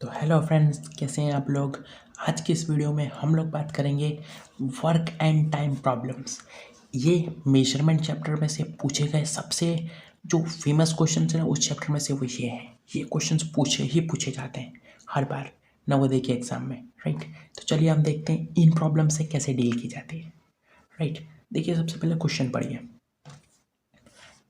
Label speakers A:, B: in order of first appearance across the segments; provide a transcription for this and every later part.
A: तो hello friends, कैसे हैं आप लोग। आज की इस वीडियो में हम लोग बात करेंगे वर्क एंड टाइम प्रॉब्लम्स। ये मेजरमेंट चैप्टर में से पूछे गए सबसे जो फेमस क्वेश्चन है उस चैप्टर में से वो ये है। ये क्वेश्चंस पूछे जाते हैं हर बार नवोदय के एग्जाम में, राइट। तो चलिए हम देखते हैं इन प्रॉब्लम से कैसे डील की जाती है, राइट। देखिए सबसे पहले क्वेश्चन पढ़िए।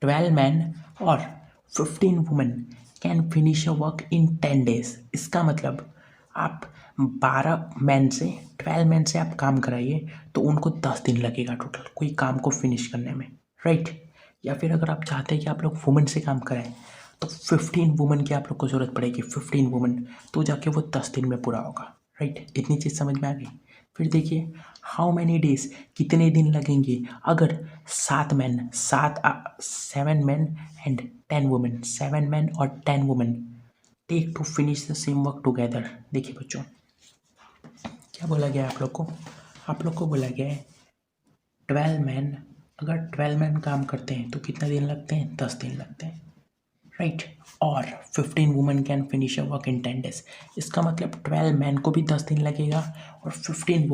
A: 12 मैन और 15 women can finish a work in 10 days. इसका मतलब आप 12 मैन से 12 मैन से आप काम कराइए तो उनको 10 दिन लगेगा टोटल कोई काम को फिनिश करने में, राइट। या फिर अगर आप चाहते हैं कि आप लोग वुमेन से काम कराएं तो 15 वुमेन की आप लोग को ज़रूरत पड़ेगी, 15 वुमेन, तो जाके वो 10 दिन में पूरा होगा, राइट। इतनी चीज़ समझ में आ गई। फिर देखिए हाउ मैनी डेज, कितने दिन लगेंगे अगर 7 मैन एंड 10 वुमेन, 7 मैन और 10 women take to finish the same work together. देखिए बच्चों क्या बोला गया है आप लोग को बोला गया है 12 मैन, अगर 12 मैन काम करते हैं तो कितना दिन लगते हैं, 10 दिन लगते हैं, राइट। और 15 women can finish a work in 10 days. इसका मतलब 12 मैन को भी 10 दिन लगेगा और 15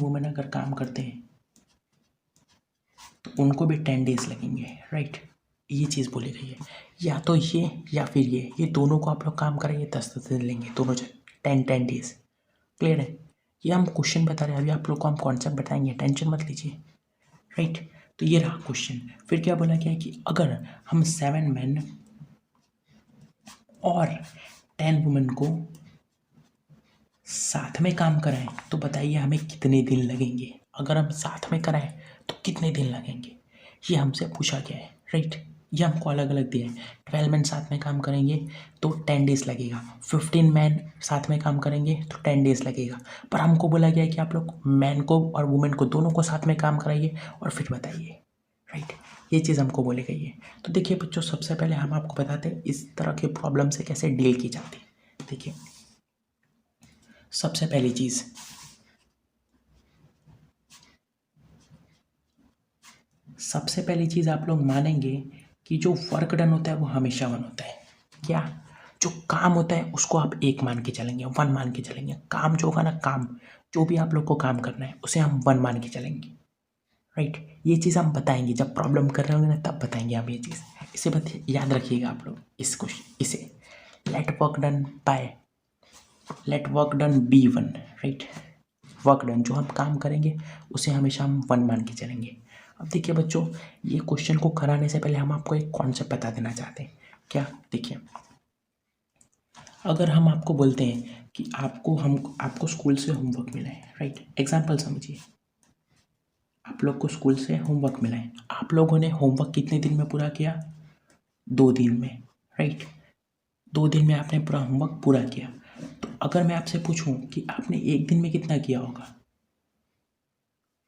A: वुमेन अगर काम करते हैं तो उनको भी 10 डेज लगेंगे, राइट। ये चीज़ बोली गई है। या तो ये या फिर ये दोनों को आप लोग काम करेंगे 10 दिन लेंगे, दोनों 10 डेज। क्लियर है। ये हम क्वेश्चन बता रहे हैं, अभी आप लोग को हम कॉन्सेप्ट बताएंगे, टेंशन मत लीजिए, राइट। तो ये रहा क्वेश्चन। फिर क्या बोला गया है कि अगर हम 7 मैन और 10 वुमेन को साथ में काम कराएं तो बताइए हमें कितने दिन लगेंगे। अगर हम साथ में कराएं तो कितने दिन लगेंगे, ये हमसे पूछा गया है, राइट। ये हमको अलग अलग दिया है। 12 मैन साथ में काम करेंगे तो 10 डेज लगेगा, 15 मैन साथ में काम करेंगे तो 10 डेज लगेगा। पर हमको बोला गया है कि आप लोग मैन को और वुमेन को दोनों को साथ में काम कराइए और फिर बताइए, राइट। ये चीज़ हमको बोली गई है। तो देखिए बच्चों सबसे पहले हम आपको बताते हैं इस तरह के प्रॉब्लम से कैसे डील की जाती है। देखिए सबसे पहली चीज़, आप लोग मानेंगे कि जो वर्क डन होता है वो हमेशा वन होता है। क्या, जो काम होता है उसको आप एक मान के चलेंगे, वन मान के चलेंगे। काम जो होगा ना, काम जो भी आप लोग को काम करना है उसे हम वन मान के चलेंगे, राइट। ये चीज़ हम बताएंगे जब प्रॉब्लम कर रहे होंगे ना, तब बताएंगे हम ये चीज़। इसे याद रखिएगा आप लोग इस क्वेश्चन, इसे let work done be one, right. Work done जो हम काम करेंगे उसे हमेशा हम वन मान के चलेंगे। अब देखिए बच्चों, ये क्वेश्चन को कराने से पहले हम आपको एक कॉन्सेप्ट बता देना चाहते हैं। क्या, देखिए अगर हम आपको बोलते हैं कि आपको स्कूल से होमवर्क मिला है, राइट। एग्जाम्पल समझिए, आप लोग को स्कूल से होमवर्क मिला है, आप लोगों ने होमवर्क कितने दिन में पूरा किया, 2 दिन में, राइट। 2 दिन में आपने पूरा होमवर्क पूरा किया। तो अगर मैं आपसे पूछूं कि आपने एक दिन में कितना किया होगा,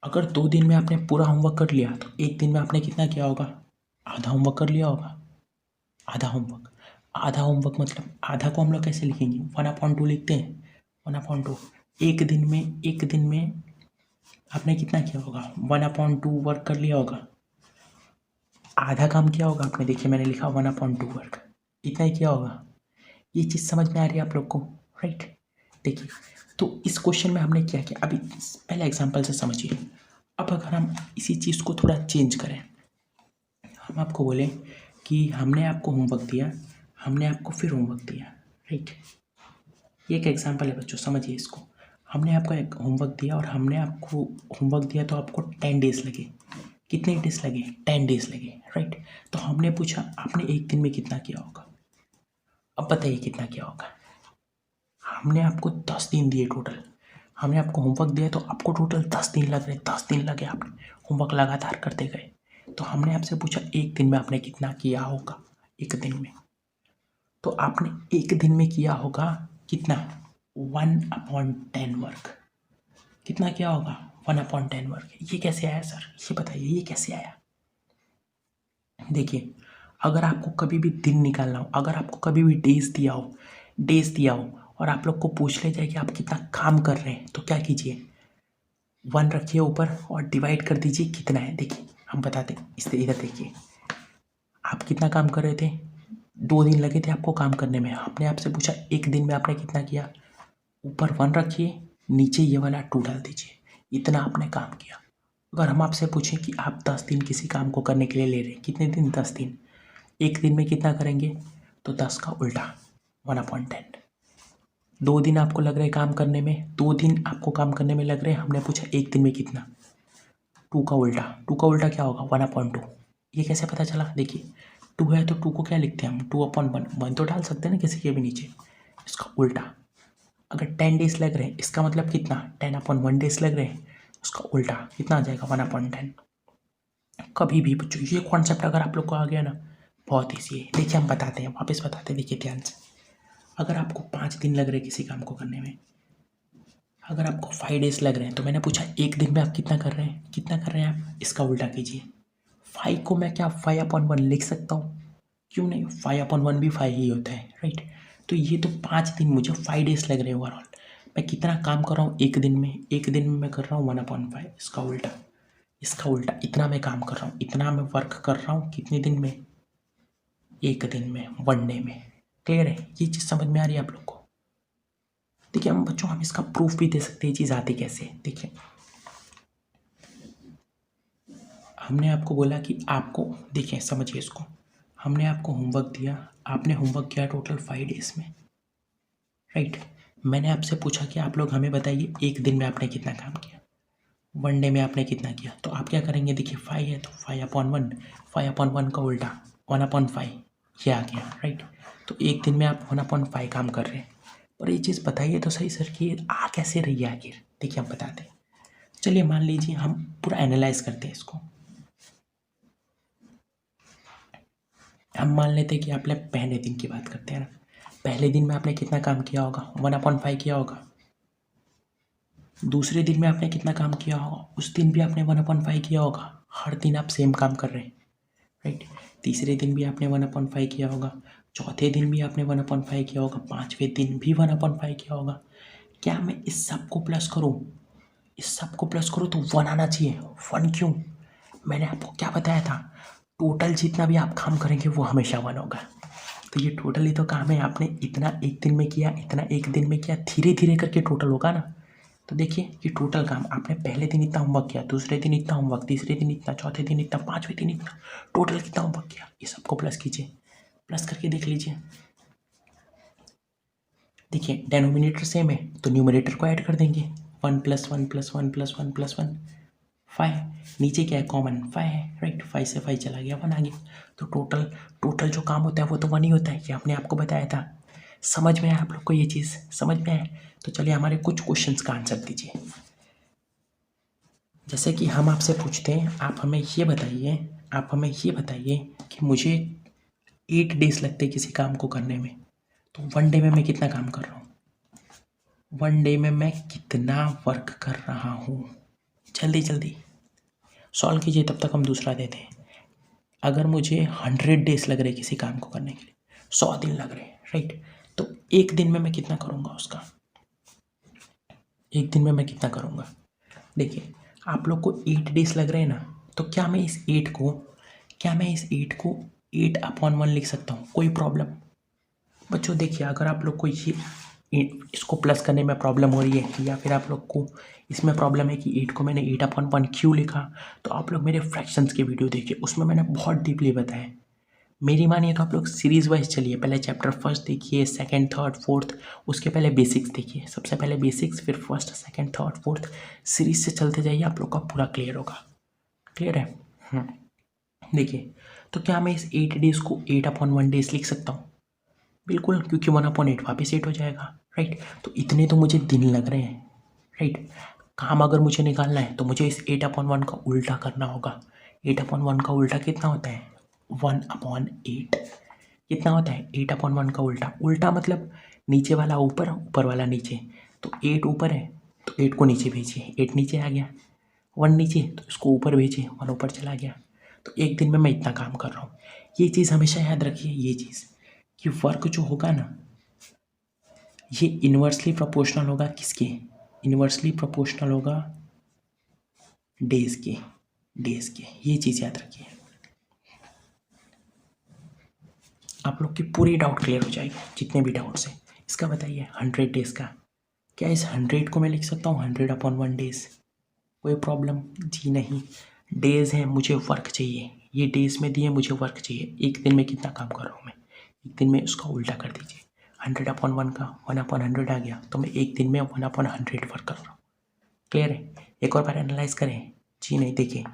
A: अगर 2 दिन में आपने पूरा होमवर्क कर लिया तो एक दिन में आपने कितना किया होगा, आधा होमवर्क कर लिया होगा। आधा होमवर्क मतलब आधा को हम लोग कैसे लिखेंगे, 1/2 लिखते हैं, 1/2। एक दिन में आपने कितना किया होगा, 1/2 वर्क कर लिया होगा। आधा काम किया होगा आपने, देखिए मैंने लिखा 1/2 वर्क, इतना ही किया होगा। ये चीज़ समझ में आ रही है आप लोग को, राइट। देखिए तो इस क्वेश्चन में हमने क्या किया, अभी पहले एग्जांपल से समझिए। अब अगर हम इसी चीज़ को थोड़ा चेंज करें, हम आपको बोलें कि हमने आपको होमवर्क दिया, हमने आपको फिर होमवर्क दिया, राइट। ये एक एग्जांपल है बच्चों, समझिए इसको। हमने आपको एक होमवर्क दिया और हमने आपको होमवर्क दिया तो आपको 10 डेज लगे। कितने डेज लगे, 10 डेज लगे, राइट। तो हमने पूछा आपने एक दिन में कितना किया होगा। अब बताइए कितना किया होगा। हमने आपको 10 दिन दिए टोटल, हमने आपको होमवर्क दिया तो आपको टोटल 10 दिन लग रहे, 10 दिन लगे, आपने होमवर्क लगातार करते गए। तो हमने आपसे पूछा एक दिन में आपने कितना किया होगा, एक दिन में। तो आपने एक दिन में किया होगा कितना, 1/10 वर्क। कितना किया होगा, 1/10 वर्क। ये कैसे आया सर, ये बताइए ये कैसे आया। देखिए अगर आपको कभी भी दिन निकालना हो, अगर आपको कभी भी डेज दिया हो और आप लोग को पूछ ले जाए कि आप कितना काम कर रहे हैं, तो क्या कीजिए, 1 रखिए ऊपर और डिवाइड कर दीजिए कितना है। देखिए हम बताते हैं, इधर देखिए आप कितना काम कर रहे थे, 2 दिन लगे थे आपको काम करने में, आपने आपसे पूछा एक दिन में आपने कितना किया, ऊपर 1 रखिए, नीचे ये वाला 2 डाल दीजिए, इतना आपने काम किया। अगर हम आपसे पूछें कि आप 10 दिन किसी काम को करने के लिए ले रहे हैं, कितने दिन, 10 दिन, एक दिन में कितना करेंगे, तो 10 का उल्टा 1/10। 2 दिन आपको लग रहे काम करने में, 2 दिन आपको काम करने में लग रहे हैं, हमने पूछा एक दिन में कितना, 2 का उल्टा, 2 का उल्टा क्या होगा, 1/2। ये कैसे पता चला, देखिए 2 है तो 2 को क्या लिखते हैं हम, 2/1, 1 तो डाल सकते हैं ना किसी के भी नीचे, इसका उल्टा। अगर 10 डेज लग रहे हैं, इसका मतलब कितना, 10/1 डेज लग रहे हैं, उसका उल्टा कितना आ जाएगा, 1/10। कभी भी बच्चों ये कॉन्सेप्ट अगर आप लोग को आ गया ना, बहुत ईजी है। देखिए हम बताते हैं, वापस बताते हैं, देखिए ध्यान से। अगर आपको 5 दिन लग रहे हैं किसी काम को करने में, अगर आपको 5 डेज लग रहे हैं, तो मैंने पूछा एक दिन में आप कितना कर रहे हैं, कितना कर रहे हैं आप, इसका उल्टा कीजिए। 5 को मैं क्या 5/1 लिख सकता हूँ, क्यों नहीं, 5/1 भी 5 ही होता है, राइट। तो ये तो 5 दिन, मुझे 5 डेज लग रहे हैं ओवरऑल, मैं कितना काम कर रहा हूँ एक दिन में, एक दिन में मैं कर रहा हूँ 1/5, इसका उल्टा, इसका उल्टा, इतना मैं काम कर रहा हूँ, इतना मैं वर्क कर रहा हूँ कितने दिन में, एक दिन में, 1 डे में। क्लियर है, ये चीज़ समझ में आ रही है आप लोग को। देखिए हम बच्चों, हम इसका प्रूफ भी दे सकते हैं, ये चीज़ आती कैसे, देखिए हमने आपको बोला कि आपको, देखिए समझिए इसको, हमने आपको होमवर्क दिया, आपने होमवर्क किया टोटल 5 डेज में, राइट। मैंने आपसे पूछा कि आप लोग हमें बताइए एक दिन में आपने कितना काम किया, 1 डे में आपने कितना किया, तो आप क्या करेंगे, देखिए 5 है तो 5/1, 5/1 का उल्टा 1/5, ये आ गया, राइट। तो एक दिन में आप 1/5 काम कर रहे हैं। पर ये चीज़ बताइए तो सही सर कि ये आ कैसे रही है आखिर, देखिए हम बताते हैं। चलिए मान लीजिए हम पूरा एनालाइज करते हैं इसको। हम मान लेते हैं कि आपने पहले दिन की बात करते हैं ना, पहले दिन में आपने कितना काम किया होगा, 1/5 किया होगा। दूसरे दिन में आपने कितना काम किया होगा, उस दिन भी आपने 1/5 किया होगा, हर दिन आप सेम काम कर रहे हैं, राइट। तीसरे दिन भी आपने 1/5 किया होगा, चौथे दिन भी आपने 1/5 किया होगा, 5वें दिन भी 1/5 किया होगा। क्या मैं इस सब को प्लस करूँ, इस सब को प्लस करूँ तो 1 आना चाहिए। 1 क्यों, मैंने आपको क्या बताया था, टोटल जितना भी आप काम करेंगे वो हमेशा 1 होगा। तो ये टोटल ही तो काम है, आपने इतना एक दिन में किया, इतना एक दिन में किया, धीरे धीरे करके टोटल होगा ना। तो देखिए ये टोटल काम, आपने पहले दिन इतना होमवर्क किया, दूसरे दिन इतना होमवर्क, तीसरे दिन इतना, चौथे दिन इतना, 5वें दिन इतना, टोटल कितना होमवर्क किया, ये सबको प्लस कीजिए, प्लस करके देख लीजिए। देखिए डेनोमिनेटर सेम है तो न्यूमरेटर को ऐड कर देंगे, 1 + 1 + 1 + 1 + 1 5, नीचे क्या है कॉमन 5 है, राइट। 5 से 5 चला गया, 1 आ गया। तो टोटल टोटल जो काम होता है वो तो 1 ही होता है, ये आपने आपको बताया था। समझ में आया आप लोग को, ये चीज़ समझ में आया। तो चलिए हमारे कुछ क्वेश्चंस का आंसर दीजिए। जैसे कि हम आपसे पूछते हैं, आप हमें ये बताइए, आप हमें ये बताइए कि मुझे 8 डेज लगते हैं किसी काम को करने में, तो 1 डे में मैं कितना काम कर रहा हूँ, 1 डे में मैं कितना वर्क कर रहा हूँ। जल्दी जल्दी सॉल्व कीजिए, तब तक हम दूसरा देते हैं। अगर मुझे 100 डेज लग रहे किसी काम को करने के लिए, 100 दिन लग रहे हैं, राइट। तो एक दिन में मैं कितना करूँगा उसका, एक दिन में मैं कितना करूँगा। देखिए आप लोग को 8 डेज लग रहे हैं ना, तो क्या मैं इस 8 को, क्या मैं इस 8 को 8/1 लिख सकता हूँ, कोई प्रॉब्लम। बच्चों देखिए अगर आप लोग को ये इसको प्लस करने में प्रॉब्लम हो रही है, या फिर आप लोग को इसमें प्रॉब्लम है कि 8 को मैंने 8/1 क्यों लिखा, तो आप लोग मेरे फ्रैक्शंस के वीडियो देखिए, उसमें मैंने बहुत डीपली बताया। मेरी मानिए तो आप लोग सीरीज़ वाइज चलिए, पहले चैप्टर फर्स्ट देखिए, सेकंड थर्ड फोर्थ, उसके पहले बेसिक्स देखिए, सबसे पहले बेसिक्स, फिर first second third fourth, series से चलते जाइए, आप लोग का पूरा क्लियर होगा। क्लियर है। देखिए तो क्या मैं इस 8 डेज को 8/1 डेज लिख सकता हूँ, बिल्कुल, क्योंकि 1/8 वापस 8 हो जाएगा, राइट। तो इतने तो मुझे दिन लग रहे हैं, राइट। काम अगर मुझे निकालना है तो मुझे इस 8/1 का उल्टा करना होगा। 8/1 का उल्टा कितना होता है, 1/8। कितना होता है 8/1 का उल्टा, उल्टा मतलब नीचे वाला ऊपर, ऊपर वाला नीचे। तो 8 ऊपर है तो 8 को नीचे भेजिए, 8 नीचे आ गया, 1 नीचे तो इसको ऊपर भेजिए, 1 ऊपर चला गया। तो एक दिन में मैं इतना काम कर रहा हूँ। ये चीज़ हमेशा याद रखिए, ये चीज़ कि वर्क जो होगा ना, ये इन्वर्सली प्रोपोर्शनल होगा किसके, इन्वर्सली प्रोपोर्शनल होगा डेज के, डेज के। ये चीज़ याद रखिए। आप लोग की पूरी डाउट क्लियर हो जाएगी, जितने भी डाउट्स हैं। इसका बताइए 100 डेज का, क्या इस 100 को मैं लिख सकता हूँ 100/1 डेज? कोई प्रॉब्लम जी नहीं। डेज है, मुझे वर्क चाहिए, ये डेज में दिए, मुझे वर्क चाहिए। एक दिन में कितना काम कर रहा हूँ मैं, एक दिन में उसका उल्टा कर दीजिए। 100/1 का 1/100 आ गया, तो मैं एक दिन में 1/100 वर्क कर रहा हूँ। क्लियर है? एक और बार एनालाइज करें। जी नहीं, देखिए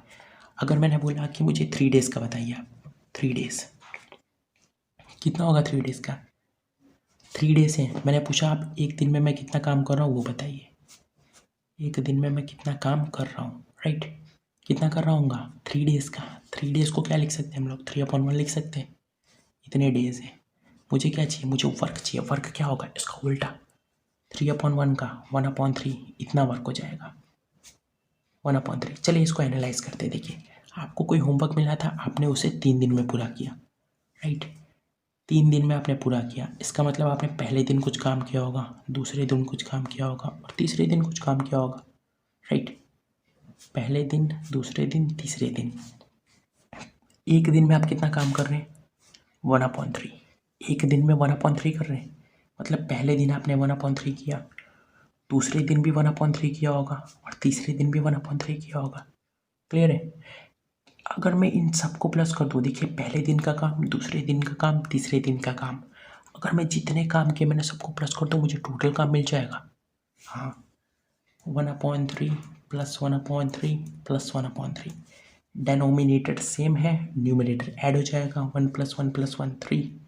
A: अगर मैंने बोला कि मुझे 3 डेज का बताइए आप, 3 डेज कितना होगा? 3 डेज का 3 डेज है, मैंने पूछा आप एक दिन में मैं कितना काम कर रहा हूँ वो बताइए। एक दिन में मैं कितना काम कर रहा हूँ, राइट? कितना कर रहा हूँगा? 3 डेज का। 3 डेज को क्या लिख सकते हैं हम लोग? 3/1 लिख सकते हैं। इतने डेज है, मुझे क्या चाहिए? मुझे वर्क चाहिए। वर्क क्या होगा? इसका उल्टा। 3/1 का 1/3 इतना वर्क हो जाएगा, 1/3। चलिए इसको एनालाइज करते हैं। देखिए आपको कोई होमवर्क मिला था, आपने उसे 3 दिन में पूरा किया, राइट? 3 दिन में आपने पूरा किया, इसका मतलब आपने पहले दिन कुछ काम किया होगा, दूसरे दिन कुछ काम किया होगा और तीसरे दिन कुछ काम किया होगा, राइट? पहले दिन, दूसरे दिन, तीसरे दिन। एक दिन में आप कितना काम कर रहे हैं? 1/3। एक दिन में 1/3 कर रहे हैं, मतलब पहले दिन आपने 1/3 किया, दूसरे दिन भी 1/3 किया होगा और तीसरे दिन भी 1/3 किया होगा। क्लियर है? अगर मैं इन सबको प्लस कर दूँ, देखिए पहले दिन का काम, दूसरे दिन का काम, तीसरे दिन का काम, अगर मैं जितने काम किए मैंने सबको प्लस कर दूँ, मुझे टोटल काम मिल जाएगा। हाँ, 1/3 प्लस 1/3 प्लस 1/3। डेनोमिनेटर सेम है, न्यूमरेटर ऐड हो जाएगा। 1 + 1 + 1 3,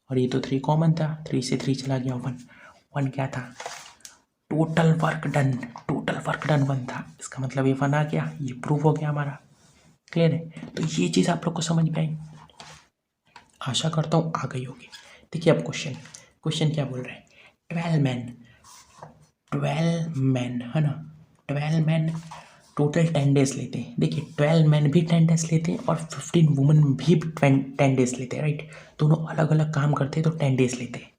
A: और ये तो 3 कॉमन था, 3 से 3 चला गया 1। 1 क्या था? Total work done. Total work done 1 था, इसका मतलब ये 1 आ गया, ये प्रूव हो गया हमारा। क्लियर है? तो ये चीज़ आप लोग को समझ में आई, आशा करता हूँ आ गई होगी। देखिए अब क्वेश्चन क्या बोल रहे हैं? 12 मैन है ना, 12 मैन टोटल 10 डेज लेते हैं। देखिए 12 मैन भी 10 डेज लेते हैं और 15 वुमेन भी 10 डेज लेते हैं, राइट? दोनों अलग अलग काम करते हैं तो 10 डेज लेते हैं।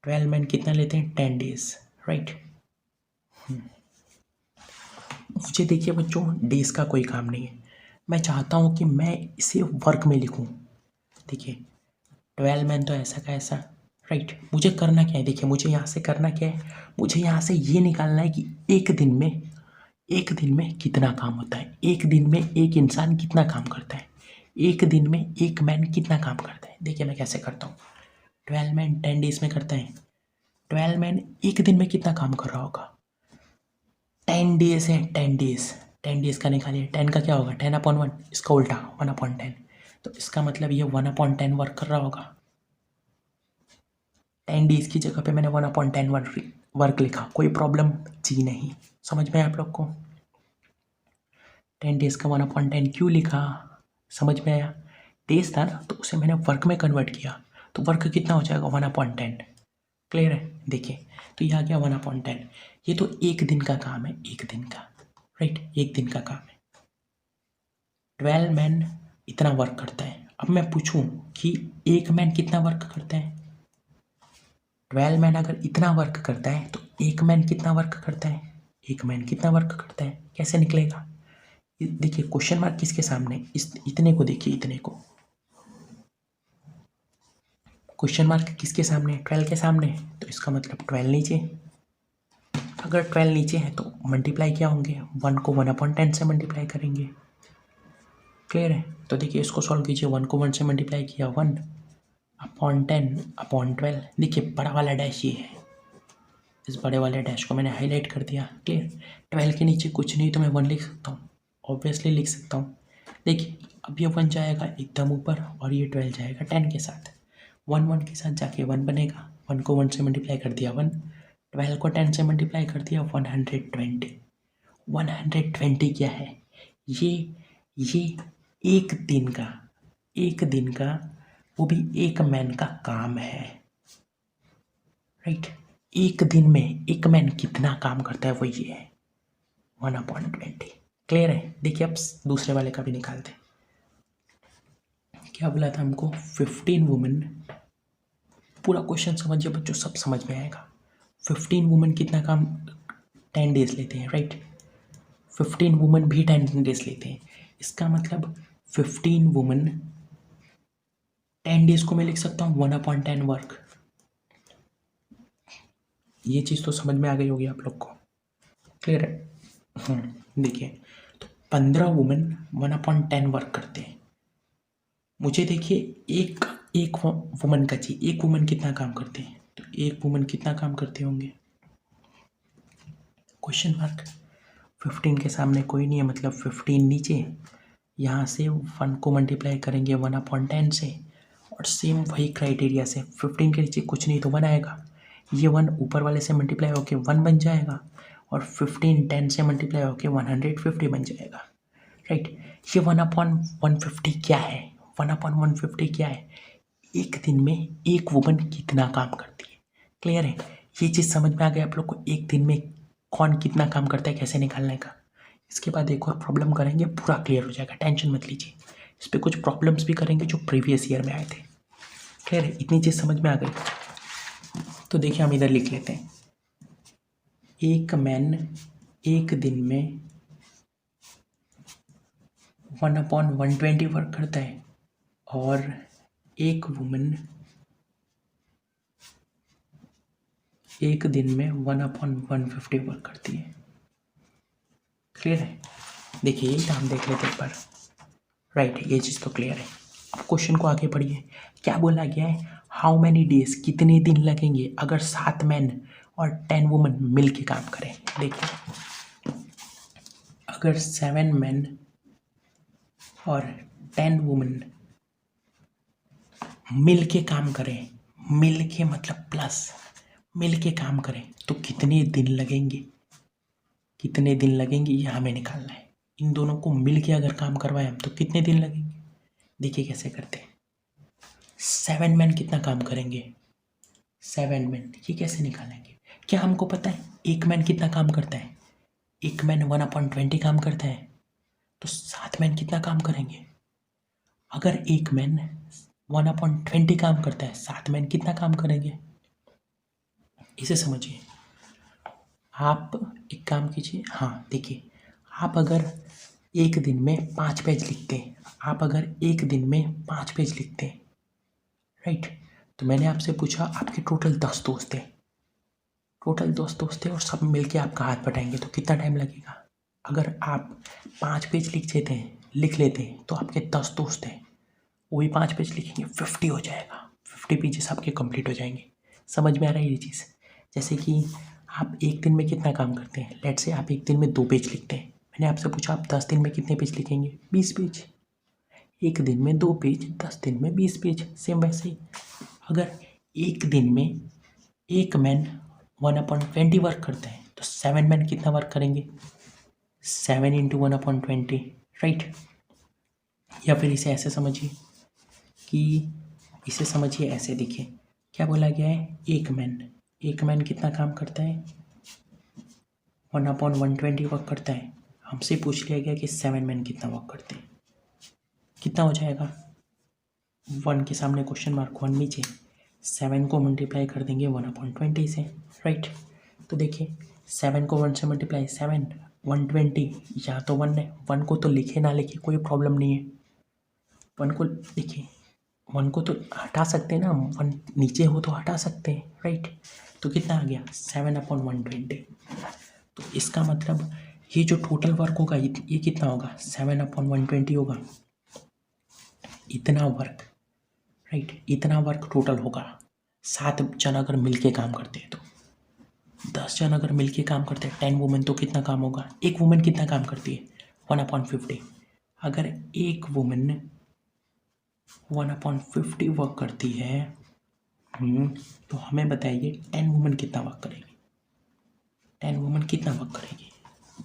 A: 12 मैन कितना लेते हैं? 10 डेज, राइट? मुझे देखिए बच्चों, डेज का कोई काम नहीं है, मैं चाहता हूँ कि मैं इसे वर्क में लिखूँ। देखिए 12 मैन तो ऐसा का ऐसा, राइट? मुझे करना क्या है? देखिए मुझे यहाँ से करना क्या है? मुझे यहाँ से ये निकालना है कि एक दिन में कितना काम होता है, एक दिन में एक इंसान कितना काम करता है, एक दिन में एक मैन कितना काम करता है। देखिए मैं कैसे करता हूँ। 12 मैन 10 डेज में करता है, 12 मैन एक दिन में कितना काम कर रहा होगा? 10 डेज है, 10 डेज, 10 डेज का निकालिए। 10 का क्या होगा? 10/1, इसका उल्टा 1/10। तो इसका मतलब ये 1/10 वर्क कर रहा होगा। 10 डेज की जगह पे मैंने 1/10 वर्क लिखा, कोई प्रॉब्लम जी नहीं। समझ में आया आप लोग को? 10 डेज का 1/10 क्यों लिखा? समझ में आया? डेज था ना, तो उसे मैंने वर्क में कन्वर्ट किया, तो वर्क कितना हो जाएगा? 1/10। क्लियर है? देखिए तो ये आ गया 1/10। ये तो एक दिन का काम है, एक दिन का, राइट? एक दिन का काम है। 12 मैन इतना वर्क करता है। अब मैं पूछूं कि एक मैन कितना वर्क करता है? 12 मैन अगर इतना वर्क करता है तो एक मैन कितना वर्क करता है? एक मैन कितना वर्क करता है, कैसे निकलेगा? देखिए क्वेश्चन मार्क किसके सामने? इस इतने को देखिए, इतने को। क्वेश्चन मार्क किसके सामने? 12 के सामने, तो इसका मतलब 12 नीचे। अगर 12 नीचे है तो मल्टीप्लाई क्या होंगे? 1 को 1/10 से मल्टीप्लाई करेंगे। क्लियर है? तो देखिए इसको सॉल्व कीजिए। 1 को 1 से मल्टीप्लाई किया, 1/10/12। देखिए बड़ा वाला डैश ये है, इस बड़े वाले डैश को मैंने हाईलाइट कर दिया। क्लियर? 12 के नीचे कुछ नहीं तो मैं 1 लिख सकता हूँ, ऑब्वियसली लिख सकता हूँ। देखिए अब ये 1 जाएगा एकदम ऊपर और ये 12 जाएगा 10 के साथ। 1 के साथ जाके 1 बनेगा। 1 को 1 से मल्टीप्लाई कर दिया 1, 12 को 10 से मल्टीप्लाई कर दिया 120। 120 क्या है? ये एक दिन का वो भी एक मैन का काम है, राइट? एक दिन में एक मैन कितना काम करता है वो ये है, 1/20। क्लियर है? देखिए अब दूसरे वाले का भी निकालते हैं। क्या बोला था हमको? 15 वुमेन। पूरा क्वेश्चन समझिए बच्चों, सब समझ में आएगा। 15 वुमेन कितना काम 10 डेज लेते हैं, राइट? 15 वुमेन भी 10 डेज लेते हैं, इसका मतलब 15 वुमेन 10 डेज को मैं लिख सकता हूँ 1/10 वर्क। ये चीज़ तो समझ में आ गई होगी आप लोग को, क्लियर है। देखिए, तो 15 वुमेन 1/10 वर्क करते हैं। मुझे देखिए एक एक वुमन का चाहिए, एक वुमन कितना काम करते हैं, तो एक वुमन कितना काम करते होंगे, क्वेश्चन मार्क। 15 के सामने कोई नहीं है, मतलब 15 नीचे, यहाँ से 1 को मल्टीप्लाई करेंगे 1/10 से, और सेम वही क्राइटेरिया से 15 के नीचे कुछ नहीं तो 1 आएगा, ये 1 ऊपर वाले से मल्टीप्लाई होके 1 बन जाएगा, और 15 10 से मल्टीप्लाई होके 150 बन जाएगा, राइट। ये 1/150 क्या है, 1/150 क्या है, एक दिन में एक वुमन कितना काम करती है, क्लियर है। ये चीज़ समझ में आ गया आप लोग को, एक दिन में कौन कितना काम करता है कैसे निकालने का। इसके बाद एक और प्रॉब्लम करेंगे, पूरा क्लियर हो जाएगा, टेंशन मत लीजिए। इस पर कुछ प्रॉब्लम्स भी करेंगे जो प्रीवियस ईयर में आए थे, क्लियर है। इतनी चीज़ समझ में आ गई, तो देखिए हम इधर लिख लेते हैं, एक मैन एक दिन में 1/120 वर्क करता है, और एक वुमन एक दिन में 1/150 वर्क करती है, क्लियर है। देखिए ये हम देख लेते हैं एक बार, राइट, ये चीज़ तो क्लियर है। अब क्वेश्चन को आगे पढ़िए, क्या बोला गया है, हाउ मैनी डेज, कितने दिन लगेंगे अगर 7 मैन और 10 वुमन मिल के काम करें। देखिए, अगर 7 मैन और 10 वुमन मिल के काम करें, मिल के मतलब प्लस, मिल के काम करें तो कितने दिन लगेंगे, कितने दिन लगेंगे ये हमें निकालना है। इन दोनों को मिल के अगर काम करवाएं हम तो कितने दिन लगेंगे, देखिए कैसे करते हैं। 7 मैन कितना काम करेंगे, 7 मैन, ये कैसे निकालेंगे, क्या हमको पता है एक मैन कितना काम करता है, एक मैन 1/20 काम करता है, तो 7 मैन कितना काम करेंगे। अगर एक मैन 1/20 काम करता है, 7 मैन कितना काम करेंगे, इसे समझिए। आप एक काम कीजिए, हाँ देखिए, आप अगर एक दिन में 5 पेज लिखते हैं, आप अगर एक दिन में 5 पेज लिखते हैं, राइट, तो मैंने आपसे पूछा आपके टोटल 10 दोस्त थे, टोटल 10 दोस्त थे और सब मिलके आपका हाथ बटाएंगे तो कितना टाइम लगेगा। अगर आप 5 पेज लिख लेते हैं तो आपके 10 दोस्त हैं, वही 5 पेज लिखेंगे, 50 हो जाएगा, 50 पेजेस आपके कंप्लीट हो जाएंगे। समझ में आ रहा है ये चीज़। जैसे कि आप एक दिन में कितना काम करते हैं, लेट्स से आप एक दिन में 2 पेज लिखते हैं, मैंने आपसे पूछा आप 10 दिन में कितने पेज लिखेंगे, 20 पेज। एक दिन में 2 पेज, 10 दिन में 20 पेज। सेम वैसे ही अगर एक दिन में एक मैन 1/20 वर्क करता है तो 7 मैन कितना वर्क करेंगे, 7 × 1/20, राइट। या फिर इसे ऐसे समझिए कि इसे समझिए ऐसे, देखिए क्या बोला गया है, एक मैन कितना काम करता है, 1/120 वर्क करता है। हमसे पूछ लिया गया कि 7 मैन कितना वर्क करते हैं, कितना हो जाएगा, 1 के सामने क्वेश्चन मार्क, 1 नीचे, 7 को मल्टीप्लाई कर देंगे 1/20 से, राइट। तो देखिए 7 को 1 से मल्टीप्लाई, 7 120, यहाँ तो 1 है, 1 को तो लिखे ना लिखे कोई प्रॉब्लम नहीं है, 1 को देखिए, 1 को तो हटा सकते हैं ना, 1 नीचे हो तो हटा सकते हैं, राइट। तो कितना आ गया, 7/120। तो इसका मतलब ये जो टोटल वर्क होगा ये कितना होगा, 7/120 होगा, इतना वर्क, राइट, इतना वर्क टोटल होगा। 7 जन अगर मिलके काम करते हैं तो, 10 जन अगर मिलके काम करते हैं, 10 वुमेन, तो कितना काम होगा, एक वुमेन कितना काम करती है, 1/50। अगर एक वुमेन 1/50 वर्क करती है, तो हमें बताइए 10 वुमेन कितना वर्क करेगी, 10 वुमेन कितना वर्क करेगी।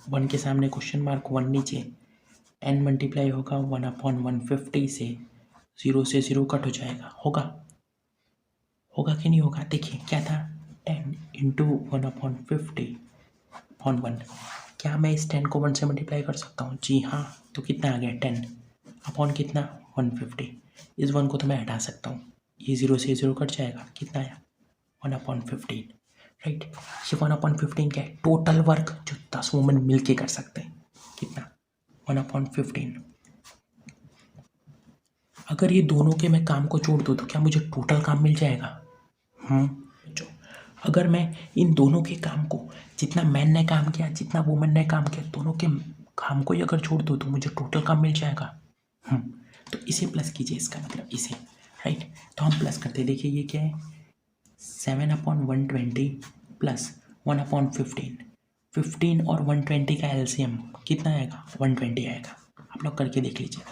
A: 1 के सामने क्वेश्चन मार्क, 1 नीचे, 10 मल्टीप्लाई होगा 1/150 से, 0 से 0 कट हो जाएगा, होगा कि नहीं होगा। देखिए क्या था, 10 × 1/50/1। क्या मैं इस 10 को 1 से मल्टीप्लाई कर सकता हूँ, जी हाँ। तो कितना आ गया, 10 अपॉन कितना, 150। इस 1 को तो मैं हटा सकता हूँ, ये 0 से 0 कट जाएगा, कितना आया, 1/15, राइट। ये 1/15 क्या है, टोटल वर्क जो 10 वुमेन मिलके कर सकते हैं, कितना, 1/15। अगर ये दोनों के मैं काम को जोड़ दूँ तो क्या मुझे टोटल काम मिल जाएगा? जो अगर मैं इन दोनों के काम को, जितना मैन ने काम किया जितना वुमेन ने काम किया, दोनों के काम को ही अगर जोड़ दूँ तो मुझे टोटल काम मिल जाएगा। तो इसे प्लस कीजिए, इसका मतलब इसे, राइट। तो हम प्लस करते, देखिए ये क्या है, 7/120 प्लस 1/15। 15 और 120 का एलसीएम कितना आएगा? 120 आएगा। आप लोग करके देख लीजिएगा,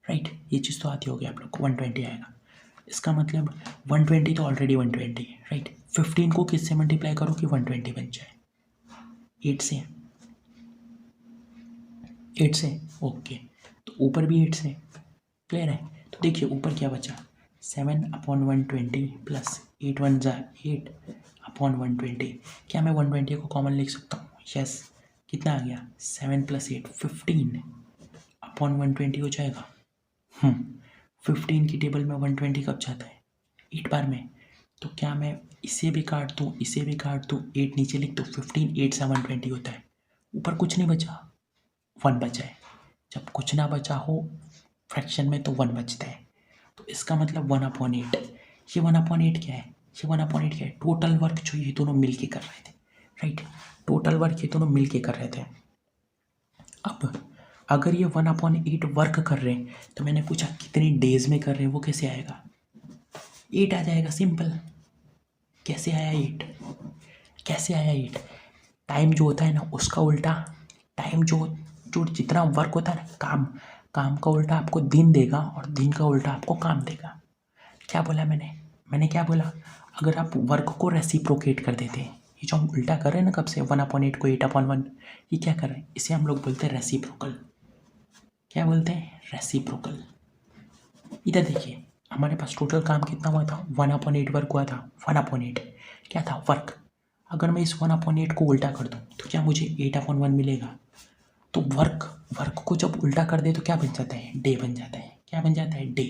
A: राइट। ये चीज़ तो आती होगी आप लोग को, 120 आएगा। इसका मतलब 120 तो ऑलरेडी 120 है, राइट। 15 को किससे मल्टीप्लाई करो कि 120 बन जाए? 8 से। 8 से, ओके। तो ऊपर भी 8 से, क्लियर है। तो देखिए ऊपर क्या बचा, 7/120 प्लस 8/1 क्या मैं 120 को कॉमन लिख सकता हूँ? यस। कितना आ गया? 7 + 8 15/120 हो जाएगा। 15 की टेबल में 120 कब जाता है? 8 बार में। तो क्या मैं इसे भी काट दूँ, इसे भी काट दूँ, 8 नीचे लिख दूँ, 15 8 से 120 होता है। ऊपर कुछ नहीं बचा, 1 बचा है। जब कुछ ना बचा हो फ्रैक्शन में तो 1 बचता है। तो इसका मतलब 1/8। ये 1/8 क्या है? ये 1/8 क्या है? टोटल वर्क जो ये दोनों मिल के कर रहे थे, राइट। टोटल वर्क ये दोनों मिल के कर रहे थे। अब अगर ये 1/8 वर्क कर रहे हैं तो मैंने पूछा कितनी डेज में कर रहे हैं, वो कैसे आएगा? 8 आ जाएगा, सिंपल। कैसे आया 8? कैसे आया 8? टाइम जो होता है ना उसका उल्टा, टाइम जो जितना वर्क होता है ना, काम का उल्टा आपको दिन देगा और दिन का उल्टा आपको काम देगा। क्या बोला मैंने क्या बोला? अगर आप वर्क को रेसिप्रोकेट कर देते हैं, ये जो हम उल्टा कर रहे हैं ना कब से, 1/8 को 8/1, ये क्या कर रहे हैं? इसे हम लोग बोलते हैं रेसिप्रोकल। क्या बोलते हैं? रेसिप्रोकल। इधर देखिए हमारे पास टोटल काम कितना हुआ था? 1/8 वर्क हुआ था। 1/8 क्या था? वर्क। अगर मैं इस 1/8 को उल्टा कर दूँ तो क्या मुझे 8/1 मिलेगा? तो वर्क को जब उल्टा कर दे तो क्या बन जाता है? डे बन जाता है। क्या बन जाता है? डे।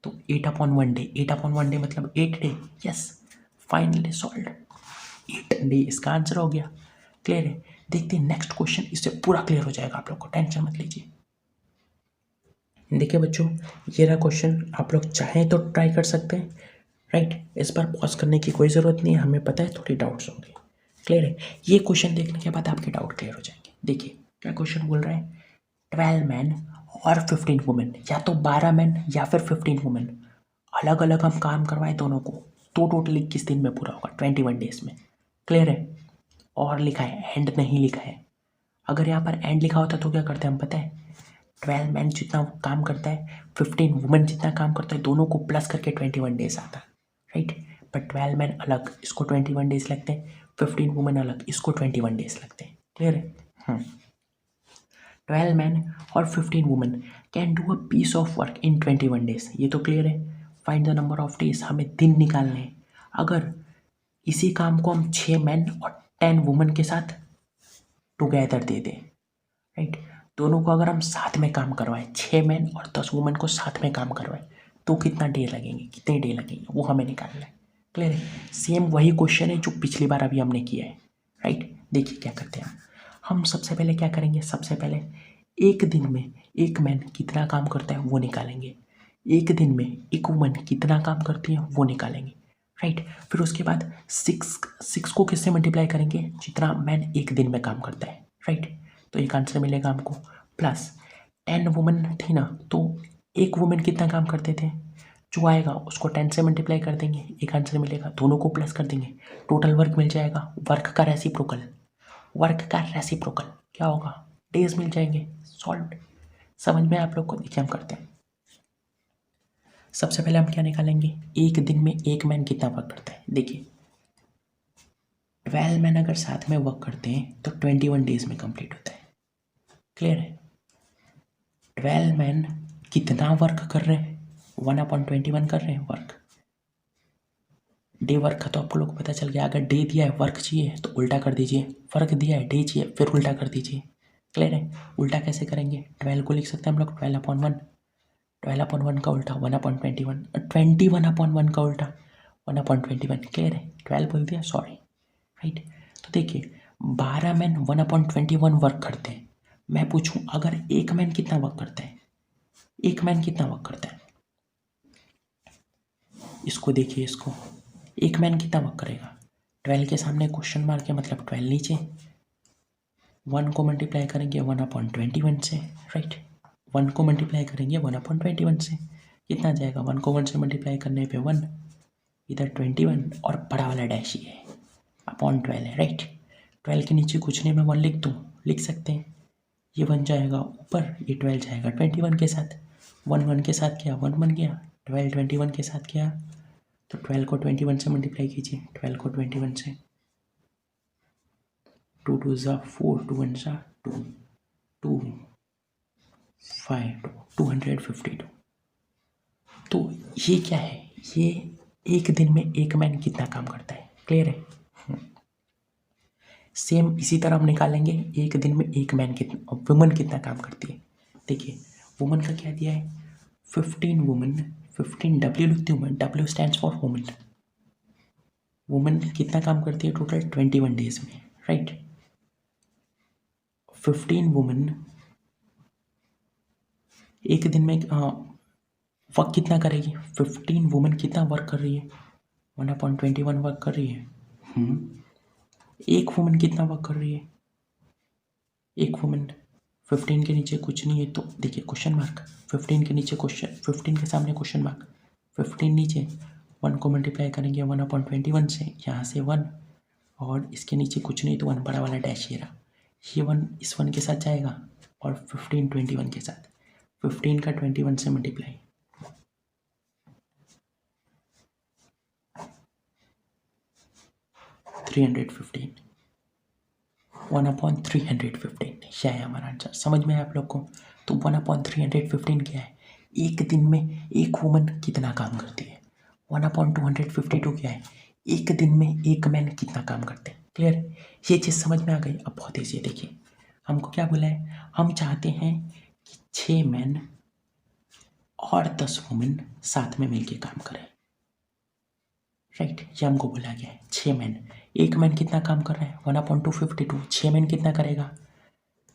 A: तो 8/1 डे, 8/1 डे मतलब 8 day. Yes, finally solve. 8 day इसका आंसर हो गया। क्लियर है? देखते हैं नेक्स्ट क्वेश्चन, इससे पूरा क्लियर हो जाएगा आप लोग को, टेंशन मत लीजिए। देखिए बच्चों, ये रहा क्वेश्चन। आप लोग चाहें तो ट्राई कर सकते हैं, राइट। इस पर पॉज करने की कोई ज़रूरत नहीं है, हमें पता है थोड़ी डाउट्स होंगे। क्लियर है? ये क्वेश्चन देखने के बाद आपके डाउट क्लियर हो जाएंगे। देखिए क्या क्वेश्चन बोल रहा है, 12 मैन और 15 वुमेन, या तो 12 मैन या फिर 15 वुमेन, अलग अलग हम काम करवाएं दोनों को, तो टोटल 21 दिन में पूरा होगा, 21 डेज में। क्लियर है? और लिखा है, एंड नहीं लिखा है। अगर यहाँ पर एंड लिखा होता तो क्या करते हैं हम, पता है? 12 मैन जितना काम करता है, 15 वुमेन जितना काम करता है, दोनों को प्लस करके 21 डेज आता है, राइट। बट 12 मैन अलग, इसको 21 डेज लगते हैं, 15 वुमेन अलग, इसको 21 डेज लगते हैं। क्लियर है? 12 मैन और 15 women can do a piece of work in 21 days. ये तो क्लियर है। Find the number of days, हमें दिन निकालने हैं। अगर इसी काम को हम 6 मैन और 10 वुमेन के साथ टुगेदर दे दें, राइट, दोनों को अगर हम साथ में काम करवाएं, 6 मैन और 10 वुमेन को साथ में काम करवाएं, तो कितना डे लगेंगे, कितने डे लगेंगे, वो हमें निकालना है। क्लियर है? सेम वही क्वेश्चन है जो पिछली बार अभी हमने किया है, राइट। देखिए क्या करते हैं हम सबसे पहले क्या करेंगे, सबसे पहले एक दिन में एक मैन कितना काम करता है वो निकालेंगे, एक दिन में एक वुमन कितना काम करती है वो निकालेंगे, राइट। फिर उसके बाद 6 को किससे मल्टीप्लाई करेंगे, जितना मैन एक दिन में काम करता है, राइट। तो एक आंसर मिलेगा हमको। प्लस 10 वुमेन थी ना, तो एक वुमेन कितना काम करते थे, जो आएगा उसको 10 से मल्टीप्लाई कर देंगे, एक आंसर मिलेगा, दोनों को प्लस कर देंगे, टोटल वर्क मिल जाएगा। वर्क का रेसिप्रोकल क्या होगा, डेज मिल जाएंगे। सॉल्व। समझ में आप लोग को? देखिए हम करते हैं। सबसे पहले हम क्या निकालेंगे, एक दिन में एक मैन कितना वर्क करता है। देखिए 12 मैन अगर साथ में वर्क करते हैं तो 21 डेज में कंप्लीट होता है। क्लियर है? 12 मैन कितना वर्क कर रहे हैं, 1/21 कर रहे हैं वर्क। डे वर्क का तो आपको लोग पता चल गया। अगर डे दिया है वर्क चाहिए तो उल्टा कर दीजिए, वर्क दिया है डे चाहिए फिर उल्टा कर दीजिए। क्लियर है? उल्टा कैसे करेंगे, 12 को लिख सकते हैं हम लोग 12/1, 12/1 का उल्टा 1/21, 21/1 का उल्टा 1/21। क्लियर है? 12 बोल दिया, सॉरी, राइट। तो देखिए 12 मैन 1/21 वर्क करते हैं। मैं पूछूं अगर एक मैन कितना वर्क करता है, एक मैन कितना वर्क करता है, इसको देखिए, इसको एक मैन कितना वर्क करेगा, 12 के सामने क्वेश्चन मार्क है मतलब 12 नीचे, 1 को मल्टीप्लाई करेंगे 1/21 से, राइट। 1 को मल्टीप्लाई करेंगे 1/21 से, कितना जाएगा, 1 को 1 से मल्टीप्लाई करने पे 1, इधर 21 और बड़ा वाला डैश ही है अपॉन 12 है, राइट। 12 के नीचे कुछ नहीं, मैं 1 लिख दूँ, लिख सकते हैं, ये 1 जाएगा ऊपर, ये 12 जाएगा 21 के साथ, 1 1 के साथ किया 1 बन गया, 12 21 के साथ किया तो 12 को 21 से मल्टीप्लाई कीजिए, 12 को 21 से, 2 2 ज़ा 4, 2 1 ज़ा 2, 2 5 252। तो ये क्या है, ये एक दिन में एक मैन कितना काम करता है, क्लियर है। सेम इसी तरह हम निकालेंगे, एक दिन में एक मैन कितना, वुमन कितना काम करती है। देखिए वुमन का क्या दिया है, 15 वुमन, 15 डब्ल्यू लिखती हूँ मैं, W stands for woman. Woman कितना काम करती है टोटल 21 डेज में, राइट। 15 वुमन एक दिन में वर्क कितना करेगी, 15 वुमन कितना वर्क कर रही है, 1/21 वर्क कर रही है। एक वुमन कितना वर्क कर रही है, एक वुमन 15 के नीचे कुछ नहीं है तो देखिए क्वेश्चन मार्क, 15 के नीचे क्वेश्चन, 15 के सामने क्वेश्चन मार्क, 15 नीचे, 1 को मल्टीप्लाई करेंगे 1/21 से, यहाँ से 1 और इसके नीचे कुछ नहीं तो 1 बड़ा वाला डैश ये रहा, ये 1 इस 1 के साथ जाएगा और 15 21 के साथ, 15 का 21 से मल्टीप्लाई, 315, 1/315, यह है हमारा आंसर। समझ में आया आप लोग को। तो 1/315 क्या है, एक दिन में एक वुमन कितना काम करती है। 1/252 क्या है, एक दिन में एक मैन कितना काम करते हैं। क्लियर, ये चीज़ समझ में आ गई। अब बहुत ईजी है, देखिए हमको क्या बोला है, हम चाहते हैं कि 6 मैन और 10 वुमेन साथ में मिलके काम करें, राइट। ये हमको बोला गया है 6 मैन, एक मैन कितना काम कर रहा है 1/252, 6 मैन कितना करेगा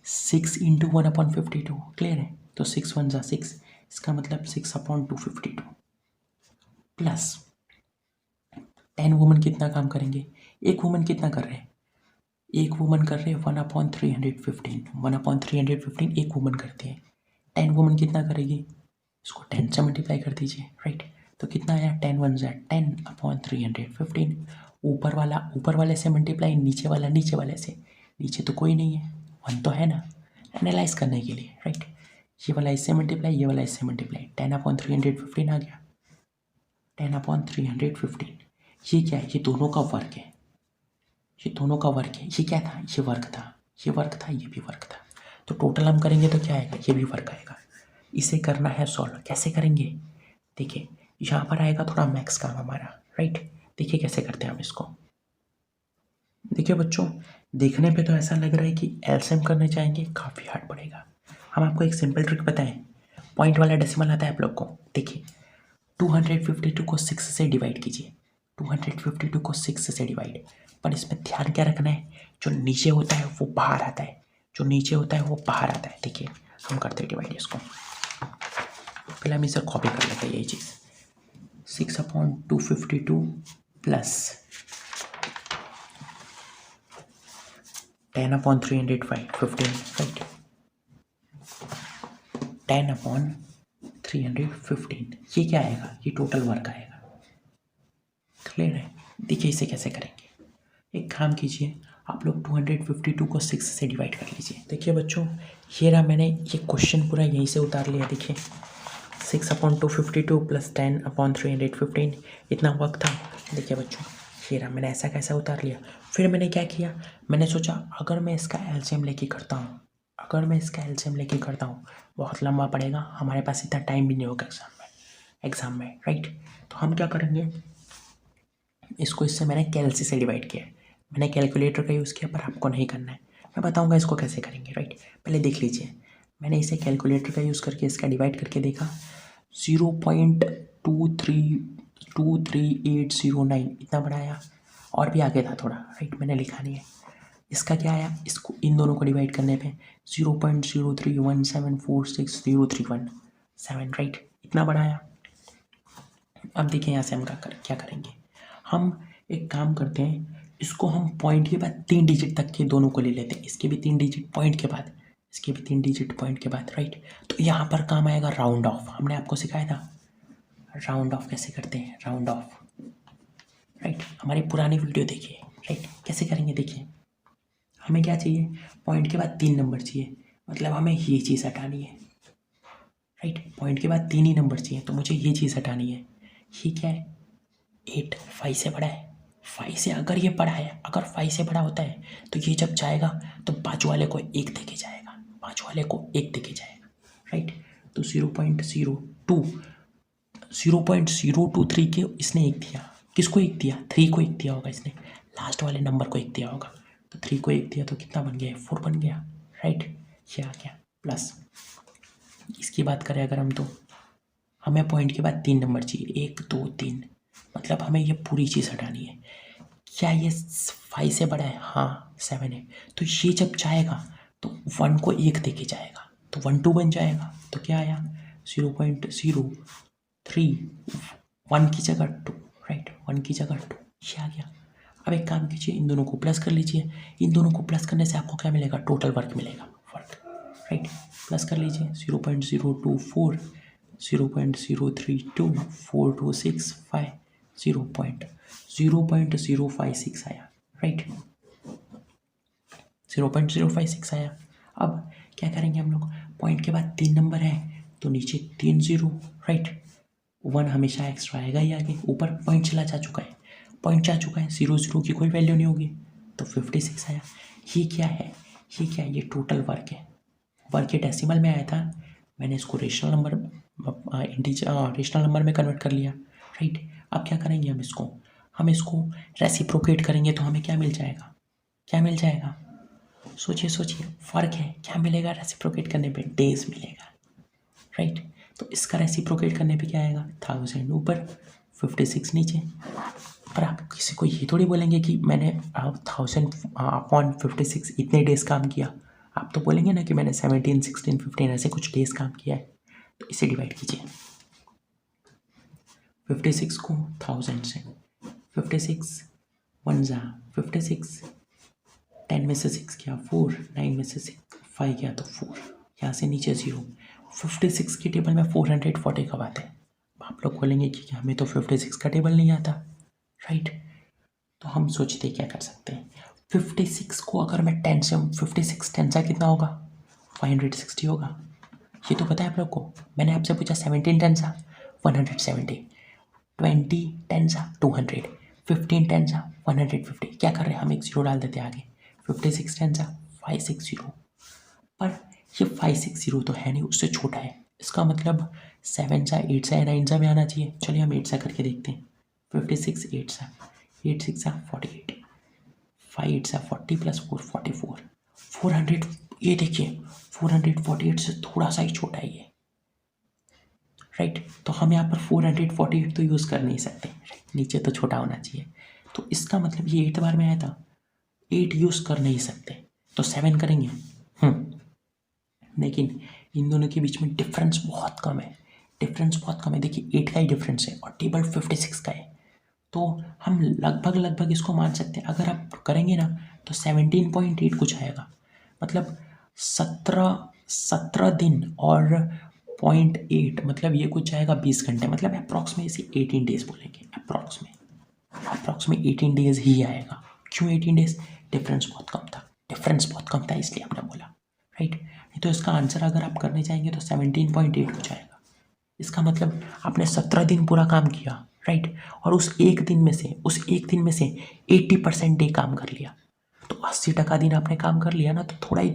A: 6 × 1/52, क्लियर है। तो 6 1 ज़ा 6, इसका मतलब 6/252 प्लस 10 वुमेन कितना काम करेंगे, एक वुमेन कितना कर रहे हैं, एक वुमन कर रहे हैं 1/315, 1/315 एक वुमन करती है, 10 वुमन कितना करेगी, इसको 10 से मल्टीप्लाई कर दीजिए, राइट। तो कितना आया 10 1 ज़ा 10/315, ऊपर वाले से मल्टीप्लाई, नीचे वाले से, नीचे तो कोई नहीं है, 1 तो है ना, एनालाइज करने के लिए, राइट। ये वाला इससे मल्टीप्लाई, ये वाला इससे मल्टीप्लाई, 10/315 आ गया, 10/315। ये क्या है, ये दोनों का वर्क है, ये दोनों का वर्क है। ये क्या था, ये वर्क था, ये वर्क था, ये भी वर्क था। तो टोटल हम करेंगे तो क्या आएगा, ये भी वर्क आएगा। इसे करना है सॉल्व, कैसे करेंगे, देखिए यहाँ पर आएगा थोड़ा मैक्स काम हमारा, राइट। देखिए कैसे करते हैं हम इसको। देखिए बच्चों, देखने पे तो ऐसा लग रहा है कि एलसीएम करने चाहेंगे काफ़ी हार्ड पड़ेगा। हम आपको एक सिंपल ट्रिक बताएं, पॉइंट वाला डेसिमल आता है आप लोग को। देखिए 252 को 6 से डिवाइड कीजिए, 252 को 6 से डिवाइड, पर इसमें ध्यान क्या रखना है, जो नीचे होता है वो बाहर आता है, जो नीचे होता है वो बाहर आता है। देखिए हम करते हैं डिवाइड इसको, पहले हम इसे कॉपी कर लेते हैं, यही चीज़ 6/252 प्लस 10/315, राइट, 10/315, ये क्या आएगा, ये टोटल वर्क आएगा, क्लियर है। देखिए इसे कैसे करेंगे, एक काम कीजिए आप लोग 252 को 6 से डिवाइड कर लीजिए। देखिए बच्चों, ये रहा, मैंने ये क्वेश्चन पूरा यहीं से उतार लिया। देखिए 6/252 प्लस 10/315, इतना वर्क था। देखिए बच्चों, ये रहा, मैंने ऐसा कैसा उतार लिया। फिर मैंने क्या किया, मैंने सोचा अगर मैं इसका एलसीएम लेके करता हूँ, बहुत लंबा पड़ेगा, हमारे पास इतना टाइम भी नहीं होगा एग्ज़ाम में, राइट। तो हम क्या करेंगे, इसको इससे मैंने कैलसी से डिवाइड किया है, मैंने कैलकुलेटर का यूज़ किया, पर आपको नहीं करना है, मैं बताऊंगा इसको कैसे करेंगे, राइट। पहले देख लीजिए, मैंने इसे कैलकुलेटर का यूज़ करके इसका डिवाइड करके देखा, 0.232809 इतना बड़ा आया, और भी आगे था थोड़ा, राइट, मैंने लिखा नहीं है। इसका क्या आया, इसको इन दोनों को डिवाइड करने पे 0.031746031, राइट, इतना बड़ा आया। अब देखिए यहाँ से हम क्या करेंगे, हम एक काम करते हैं, इसको हम पॉइंट के बाद 3 डिजिट तक के दोनों को ले लेते हैं, इसके भी 3 डिजिट पॉइंट के बाद, इसके भी 3 डिजिट पॉइंट के बाद, राइट। तो यहाँ पर काम आएगा राउंड ऑफ, हमने आपको सिखाया था राउंड ऑफ कैसे करते हैं, राउंड ऑफ, राइट। हमारी पुरानी वीडियो देखिए, राइट, कैसे करेंगे देखिए। हमें क्या चाहिए, पॉइंट के बाद 3 नंबर चाहिए, मतलब हमें ये चीज़ हटानी है, राइट। पॉइंट के बाद 3 ही नंबर चाहिए, तो मुझे ये चीज़ हटानी है। ये क्या है, 8 5 से बड़ा है, 5 से अगर ये बड़ा है, अगर 5 से बड़ा होता है तो ये जब जाएगा तो बाजू वाले को 1 देके जाएगा, बाजू वाले को 1 देके जाएगा, राइट। तो 0.023 के इसने 1 दिया, किसको 1 दिया, 3 को 1 दिया होगा इसने, लास्ट वाले नंबर को 1 दिया होगा, तो 3 को 1 दिया तो कितना बन गया, 4 बन गया, राइट। ये आ गया प्लस। इसकी बात करें अगर हम, तो हमें पॉइंट के बाद 3 नंबर चाहिए, 1 2 3, मतलब हमें ये पूरी चीज़ हटानी है। क्या ये 5 से बड़ा है, हाँ 7 है, तो ये जब जाएगा तो 1 को 1 देके जाएगा, तो 1 2 बन जाएगा, तो क्या आया 0.03, 1 की जगह 2, राइट, 1 की जगह 2, ये आ गया। अब एक काम कीजिए, इन दोनों को प्लस कर लीजिए, इन दोनों को प्लस करने से आपको क्या मिलेगा, टोटल वर्क मिलेगा, वर्क, राइट। प्लस कर लीजिए 0.024, 0.032, 4265, 0.056 आया, राइट, 0.056 आया। अब क्या करेंगे हम लोग, पॉइंट के बाद 3 नंबर है तो नीचे 3 0, राइट, 1 हमेशा एक्स्ट्रा आएगा ही आगे, ऊपर पॉइंट चला जा चुका है, पॉइंट जा चुका है, 0 0 की कोई वैल्यू नहीं होगी, तो 56 आया। ये क्या है, ये क्या है, ये टोटल वर्क है, वर्क ये डेसिमल में आया था, मैंने इसको रेशनल नंबर रेशनल नंबर में कन्वर्ट कर लिया, राइट। अब क्या करेंगे हम इसको रेसिप्रोकेट करेंगे तो हमें क्या मिल जाएगा, क्या मिल जाएगा, सोचिए, फ़र्क है, क्या मिलेगा रेसिप्रोकेट करने पे, डेज मिलेगा, राइट। तो इसका रेसिप्रोकेट करने पे क्या आएगा, 1000 ऊपर 56 नीचे। पर आप किसी को ये थोड़ी बोलेंगे कि मैंने 1000/56 इतने डेज काम किया, आप तो बोलेंगे ना कि मैंने 17 16 15 ऐसे कुछ डेज काम किया है। तो इसे डिवाइड कीजिए, 56 को 1000 से, 56 1 जा 56, 10 में से 6 गया 4, 9 में से 5 गया तो 4, यहाँ से नीचे 0। 56 की टेबल में 440 कब आता है, आप लोग बोलेंगे कि हमें तो 56 का टेबल नहीं आता, राइट। तो हम सोचते क्या कर सकते हैं, 56 को अगर मैं 10 से, 56 10 सा कितना होगा, 560 होगा, ये तो पता है आप लोग को। मैंने आपसे पूछा 17 10 सा 170, 20 10 सा 200, 15 10 सा 150, क्या कर रहे हैं हम, एक 0 डाल देते हैं आगे, 56 10 सा 560, पर ये 560 तो है नहीं, उससे छोटा है, इसका मतलब 7 सा 8 सा या 9 सा में आना चाहिए। चलिए हम 8 सा करके देखते हैं, 56 8 सा 8 6 सा 48, 5 8 सा 40 प्लस 4 44, 400, ये देखिए 448 से थोड़ा सा ही छोटा है ये, राइट। तो हम यहाँ पर 448 तो यूज़ कर नहीं सकते, नीचे तो छोटा होना चाहिए, तो इसका मतलब ये 8 बार में आया था, 8 यूज़ कर नहीं सकते, तो 7 करेंगे, लेकिन इन दोनों के बीच में डिफरेंस बहुत कम है, देखिए 8 का ही डिफरेंस है और टेबल 56 का है, तो हम लगभग इसको मान सकते हैं। अगर आप करेंगे ना तो 17.8 कुछ आएगा, मतलब 17 दिन और 0.8, मतलब ये कुछ आएगा 20 घंटे, मतलब अप्रॉक्सीमेटली 18 डेज बोलेंगे, अप्रॉक्सीमेट 18 डेज ही आएगा। क्यों 18 डेज, डिफरेंस बहुत कम था इसलिए हमने बोला, राइट। नहीं तो इसका आंसर अगर आप करने जाएंगे तो 17.8 कुछ आएगा, इसका मतलब आपने 17 दिन पूरा काम किया, राइट, और उस एक दिन में से 80% डे काम कर लिया, तो 80% दिन आपने काम कर लिया ना, तो थोड़ा ही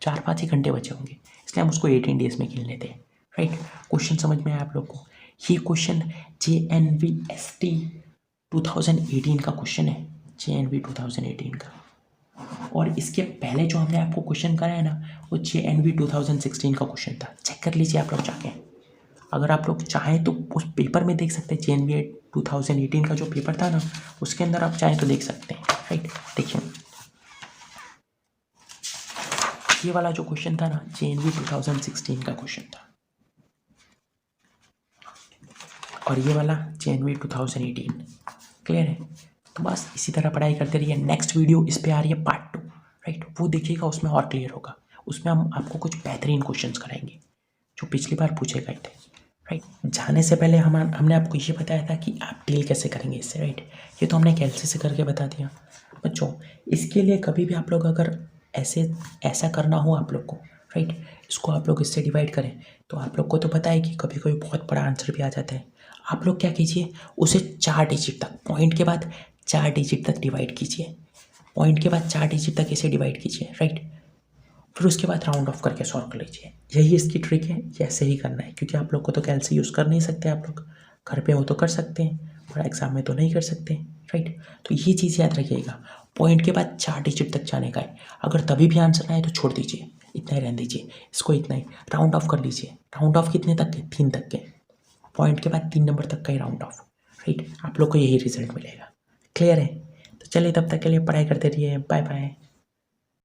A: 4-5 ही घंटे बचे होंगे, इसलिए हम उसको 18 डेज में गिन लेते हैं, राइट। क्वेश्चन समझ में आया आप लोग को, ये क्वेश्चन JNVST 2018 का क्वेश्चन है, JNV 2018 का, और इसके पहले जो हमने आपको क्वेश्चन कराया ना वो JNV 2016 का क्वेश्चन था, चेक कर लीजिए आप लोग जाके, अगर आप लोग चाहें तो उस पेपर में देख सकते हैं, JNV 2018 का जो पेपर था ना उसके अंदर आप चाहें तो देख सकते हैं, राइट। देखिए ये वाला जो क्वेश्चन था ना JNV 2016 का क्वेश्चन था, और ये वाला जनवरी 2018। क्लियर है? तो बस इसी तरह पढ़ाई करते रहिए। नेक्स्ट वीडियो इस पे आ रही है पार्ट 2, राइट, वो देखिएगा, उसमें और क्लियर होगा। उसमें हम आपको कुछ बेहतरीन क्वेश्चंस कराएंगे जो पिछली बार पूछे गए थे, राइट। जाने से पहले हमने आपको ये बताया था कि आप डील कैसे करेंगे इससे, राइट। ये तो हमने कैलसी से करके बता दिया बच्चों। इसके लिए कभी भी आप लोग अगर ऐसा करना हो आप लोग को, राइट, इसको आप लोग इससे डिवाइड करें तो आप लोग को तो पता है कि कभी कभी बहुत बड़ा आंसर भी आ जाता है। आप लोग क्या कीजिए, उसे 4 डिजिट तक, पॉइंट के बाद 4 डिजिट तक डिवाइड कीजिए। पॉइंट के बाद 4 डिजिट तक इसे डिवाइड कीजिए, राइट। फिर उसके बाद राउंड ऑफ करके सॉल्व कर लीजिए। यही इसकी ट्रिक है, ये ऐसे ही करना है, क्योंकि आप लोग को तो कैलसी यूज़ कर नहीं सकते। आप लोग घर पे हो तो कर सकते हैं, पर एग्जाम में तो नहीं कर सकते, राइट। तो ये चीज़ याद रखिएगा, पॉइंट के बाद 4 डिजिट तक जाने का है। अगर तभी भी आंसर ना आए तो छोड़ दीजिए, इतना ही रहने दीजिए, इसको इतना ही राउंड ऑफ कर लीजिए। राउंड ऑफ कितने तक के? 3 तक के। पॉइंट के बाद 3 नंबर तक का ही राउंड ऑफ, राइट। आप लोग को यही रिजल्ट मिलेगा। क्लियर है? तो चलिए तब तक के लिए पढ़ाई करते रहिए। Bye bye.